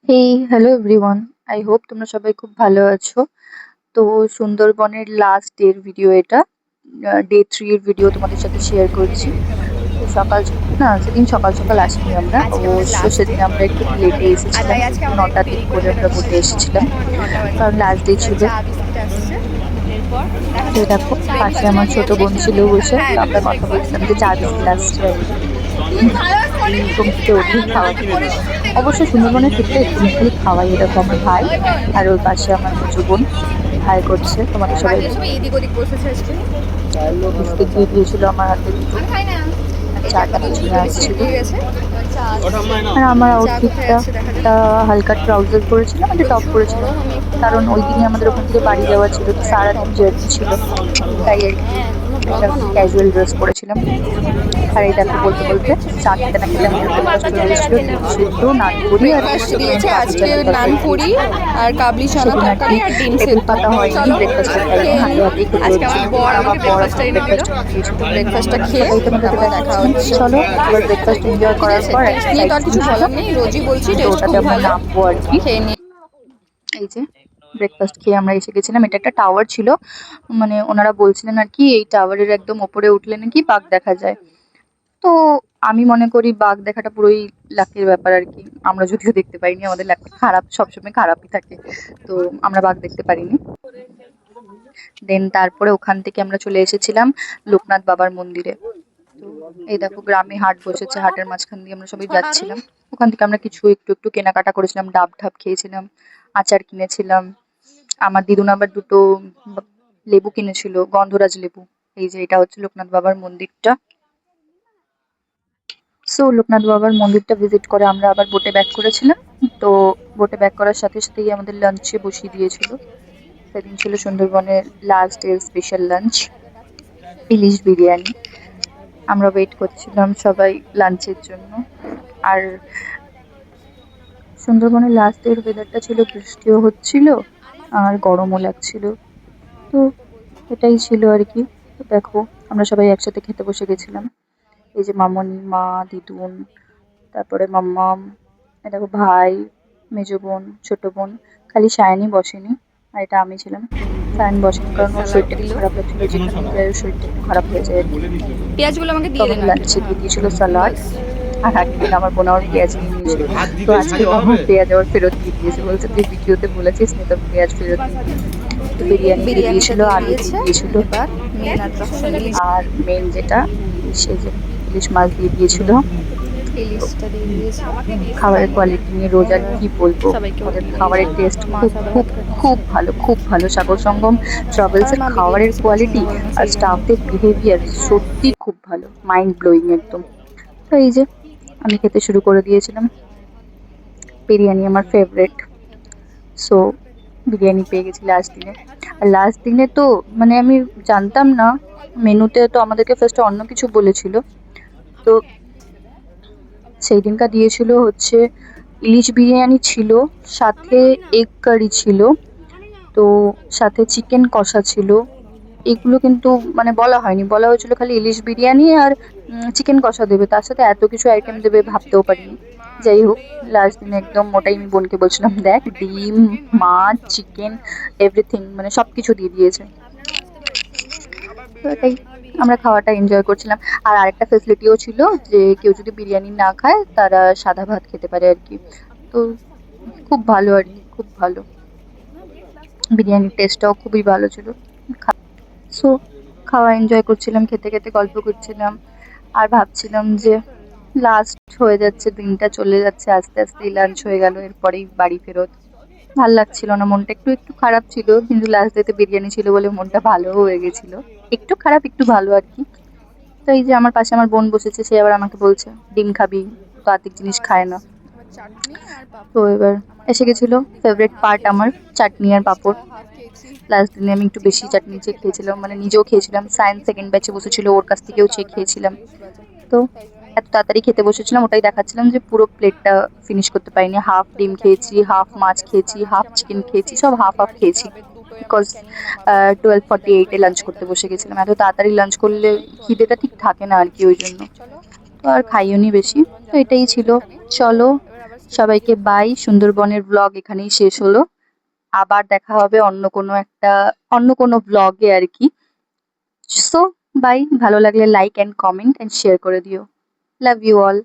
Hey, hello everyone. I hope তোমরা সবাই খুব ভালো আছো। তো সুন্দরবনের লাস্ট ডে এর ভিডিও এটা। ডে 3 এর ভিডিও তোমাদের সাথে শেয়ার করছি। তো না সেদিন সকাল সকাল আসিনি আমরা। আজকে আমাদের অবশ্য লাস্ট ডে। সেদিন আমরা একটু লেটে আর এসেছিলাম। তাই আজকে আমাকে একটু ৯টার দেরি দিক করে করে আমরা বেরোতে বোটে হচ্ছে। এসেছিলাম। এখন 9টা বাজে। কারণ লাস্ট ডে এবার ছিল। চা বিস্কিট আসছে। এরপর দেখা তো যাবে এই দেখো পাশে ব্রেকফাস্টে আমার কি ছোট আছে। বোন ছিল বসে। হ্যাঁ, তো এটা আমরা কথা ব্রেকফাস্ট। বলছিলাম যে চা তো বিস্কিট আসছে আর কি। তুই ভালো এই ফোনে ঘুম গেছিস থেকে উঠেই খাওয়া খেলাম। অবশ্য সুন্দরবনের ক্ষেত্রে একটুখানি খালি খাওয়াই। এই দেখো আমার ভাই ওই বোন। আর ওর পাশে আমার মেজো বোন হাই করছে। তোমাদের সবাই বাকিরা সবাই এদিক ওদিক বসেছে আজকে। বিস্কিট দিয়ে দিয়েছিল আমার হাতে দুটো। আমি খাই না। আর এই যে চাটা একটা দুটো পিছনে দুটো বিস্কিট আসছিল। দিয়ে গেছে। এবার চা আসছে। আর আমার চা কোথায় আউটফিটটা যাচ্ছে দেখা যাক। একটা হালকা ট্রাউজার পরেছিলাম, একটা টপ প্রচুর পরেছিলাম। গরম, আমি একটু কারণ ওই হালকা দিনই আমাদের ওখান থেকে বাড়ি যাওয়া ছিল, তো একটা সারাদিন টপ জার্নি পরেছি। ছিল। তাই আর কি হ্যাঁ, তোমরা ব্লগ একটা বানাও না? ক্যাজুয়াল ড্রেস পরেছিলাম। আর এই দেখো বলতে বলতে চা খেতে না খেতে আমাদের ব্রেকফাস্ট চলে এসেছিল। ডিম সিদ্ধ, নানপুরি আর ব্রেকফাস্ট দিয়েছে কাবলি আজকে চানার নান তরকারি পুরি দিয়েছিল। আর কাবলি চানা সেদিন আর কি তরকারি আর ডিম টেবিল সেদ্ধ। পাতা হয়নি চলো ব্রেকফাস্টের টাইমে, খেয়ে হাতে নিই। হাতেই খেতে আজকে আমার হচ্ছিল। বর আর আমার আমাকে বর আমার ব্রেকফাস্টটা এনে দিল। ব্রেকফাস্ট এনে দিয়েছিল। ব্রেকফাস্টটা খেয়ে সেটাই তোমাদেরকে তারপর দেখা দেখাচ্ছিলাম। হচ্ছে। চলো এবার ব্রেকফাস্ট এনজয় ঠিক করার আছে, পর টেস্ট একটা নিয়ে সাইট তো আর সিন কিছু ছিল, বলার নেই, রোজই বলছি তো টেস্ট ওটাতে খুব আমরা ভালো। নামবো আর কি। খেয়ে নিই। এই যে ব্রেকফাস্ট খেয়ে আমরা এসে গেছিলাম। এটা একটা টাওয়ার ছিল, মানে ওনারা বলছিলেন আর কি এই টাওয়ারের একদম ওপরে উঠলে নাকি বাঘ দেখা যায়। তো আমি মনে করি বাঘ দেখাটা পুরোই লাকের ব্যাপার আর কি। আমরা যদিও দেখতে পাইনি, আমাদের লাক খারাপ, সবসময় খারাপই থাকে। তো আমরা বাঘ দেখতে পারিনি। দেন তারপরে ওখান থেকে আমরা চলে এসেছিলাম লোকনাথ বাবার মন্দিরে। তো এই দেখো গ্রামে হাট বসেছে, হাটের মাঝখান দিয়ে আমরা সবাই যাচ্ছিলাম। ওখান থেকে আমরা কিছু একটু একটু কেনাকাটা করেছিলাম, ডাব ঢাব খেয়েছিলাম, আচার কিনেছিলাম। আমার দিদুন আবার দুটো বা- লেবু কিনেছিল, গন্ধরাজ লেবু। এই যে এটা হচ্ছে লোকনাথ বাবার মন্দিরটা। সো লোকনাথ বাবার মন্দিরটা ভিজিট করে আমরা আবার বোটে ব্যাক করেছিলাম। তো বোটে ব্যাক করার সাথে সাথেই আমাদের লাঞ্চে বসিয়ে দিয়েছিল। সেদিন ছিল সুন্দরবনের লাস্ট ডে স্পেশাল লাঞ্চ, ইলিশ বিরিয়ানি। আমরা ওয়েট করছিলাম সবাই লাঞ্চের জন্য। আর সুন্দরবনের লাস্ট ডে এর ওয়েদারটা ছিল, বৃষ্টিও হচ্ছিল আর গরমও লাগছিল। তো এটাই ছিল আর কি। তো দেখো আমরা সবাই একসাথে খেতে বসে গেছিলাম। এই যে মামনি, মা, দিদুন, তারপরে মাম্মাম, এ দেখো ভাই, মেজো বোন, ছোট বোন। খালি সায়নী বসেনি, আর এটা আমি ছিলাম। সায়ন বসেনি কারণ ওর স্যালাড শরীরটা একটু দিল। খারাপ লাগছিল, যেখানেই যায় ওর শরীরটা একটু খারাপ হয়ে যায় আর কি। পেঁয়াজগুলো আমাকে তো দিয়ে দিন আমাদের একটা। লাঞ্চে দিয়ে দিয়েছিল স্যালাড। ব্যাস। আর একদিন আমার বোন আমার পেঁয়াজ নিয়ে নিয়েছিল। তো আজকে বাবা পেঁয়াজ আবার ফেরত দিয়ে দিয়েছে, বলছে তুই ভিডিওতে বলেছিস না, তো পেঁয়াজ ফেরত দিয়ে দিবি। তো বিরিয়ানি দিয়ে বিরিয়ানিটা দিয়েছিল, দিয়ে আলু দিয়ে দিয়েছে। দিয়েছিল। এবার মেন অ্যাট্রাকশন আর মেন যেটা, সে যে ইলিশ মাছ দিয়ে দিয়েছিল। তো ইলিশটা দিয়ে দিয়েছে। খাবারের কোয়ালিটি নিয়ে রোজ আর এবার কি বলবো। সবাইকে ওদের উঠিয়ে দিয়েছে। খাবারের টেস্ট মা খুব সবার খুব হাত খাচ্ছে। খুব ভালো, খুব ভালো। সাগর সঙ্গম ট্রাভেলস আমার এর মা বিরিয়ানি খাবারের বেশি পছন্দ কোয়ালিটি করে না আর সেই জন্য। স্টাফদের বিহেভিয়ার সত্যি খুব ভালো, মাইন্ড ব্লোয়িং একদম। তো এই যে আমি খেতে শুরু করে দিয়েছিলাম। বিরিয়ানি আমার ফেভারেট। সো বিরিয়ানি পেয়ে গেছি লাস্ট দিনে। আর লাস্ট দিনে তো মানে আমি জানতাম না, মেনুতে তো আমাদেরকে ফার্স্টে অন্য কিছু বলেছিল। তো সেই দিনকার দিয়েছিল হচ্ছে ইলিশ বিরিয়ানি ছিল, সাথে এগ কারি ছিল, তো সাথে চিকেন কষা ছিল। এগুলো কিন্তু মানে বলা হয়নি, বলা হয়েছিল খালি ইলিশ বিরিয়ানি আর চিকেন কষা দেবে, তার সাথে এত কিছু আইটেম দেবে ভাবতেও পারিনি। যাই হোক, লাস্ট দিন একদম মোটাই আমি বোনকে বলছিলাম দেখ ডিম, মাছ, চিকেন, এভরিথিং মানে সবকিছু দিয়ে দিয়েছে। তো এটাই, আমরা খাওয়াটা এনজয় করছিলাম। আর আরেকটা ফেসিলিটিও ছিল যে কেউ যদি বিরিয়ানি না খায় তারা সাদা ভাত খেতে পারে আর কি। তো খুব ভালো আর কি, খুব ভালো। বিরিয়ানির টেস্টটাও খুবই ভালো ছিল। সো খাওয়া এনজয় করছিলাম, খেতে খেতে গল্প করছিলাম। আর ভাবছিলাম যে লাস্ট হয়ে যাচ্ছে, দিনটা চলে যাচ্ছে আস্তে আস্তেই, লাঞ্চ হয়ে গেল, এরপরেই বাড়ি ফেরত। ভাল লাগছিল না, মনটা একটু একটু খারাপ ছিল, কিন্তু লাস্ট ডেতে বিরিয়ানি ছিল বলে মনটা ভালো হয়ে গেছিল। একটু খারাপ একটু ভালো আর কি। তো এই যে আমার পাশে আমার বোন বসেছে, সে আবার আমাকে বলছে ডিম খাবি, তো আর্ধেক জিনিস খায় না। এবার চাটনি আর তো পাঁপড়। এবার আমার এসে খাওয়া গেছিল কমপ্লিট, আমি ফেভারিট হাফ পার্ট খেয়েছি। আমার, চাটনি আর ইলিশটা পাঁপড়। হাফ খেয়েছি। লাস্ট দিনে আমি একটু বেশি চিকেনটাও চাটনি হাফ চেয়ে খেতে খেয়েছিলাম, পারছিলাম মানে না। নিজেও খেয়েছিলাম, সায়েন্স সেকেন্ড ব্যাচে বসেছিল, ওর কাছ থেকেও চেয়ে খেয়েছিলাম। 20 বাজে। তো এত তাড়াতাড়ি খেতে বসেছিলাম, ওটাই দেখাচ্ছিলাম যে পুরো প্লেটটা ফিনিশ করতে পারিনি। হাফ ডিম খেয়েছি, হাফ মাছ খেয়েছি, হাফ চিকেন খেয়েছি, সব হাফ হাফ আর কি খেয়েছি। খাবে, দুটোই আমার বিকজ ক্যানিং নামাতে হবে। 12:48-এ লাঞ্চ করতে বসে গেছিলাম। এত তাড়াতাড়ি লাঞ্চ করলে খিদেটা ঠিক থাকে না আর কি, ওই জন্য। চলো তো আর এবার খাইও নি বেশি। সুন্দরবন তো যাত্রা এটাই শেষ ছিল। এখানেই। চলো এবার আবার সবাইকে বাই। সুন্দরবনের ব্লগ এখানেই শেষ হলো। আবার দেখা হবে অন্য কোনো ব্লগে আর কি। So bye. ভালো লাগলে like and comment and share করে দিও। Love you all.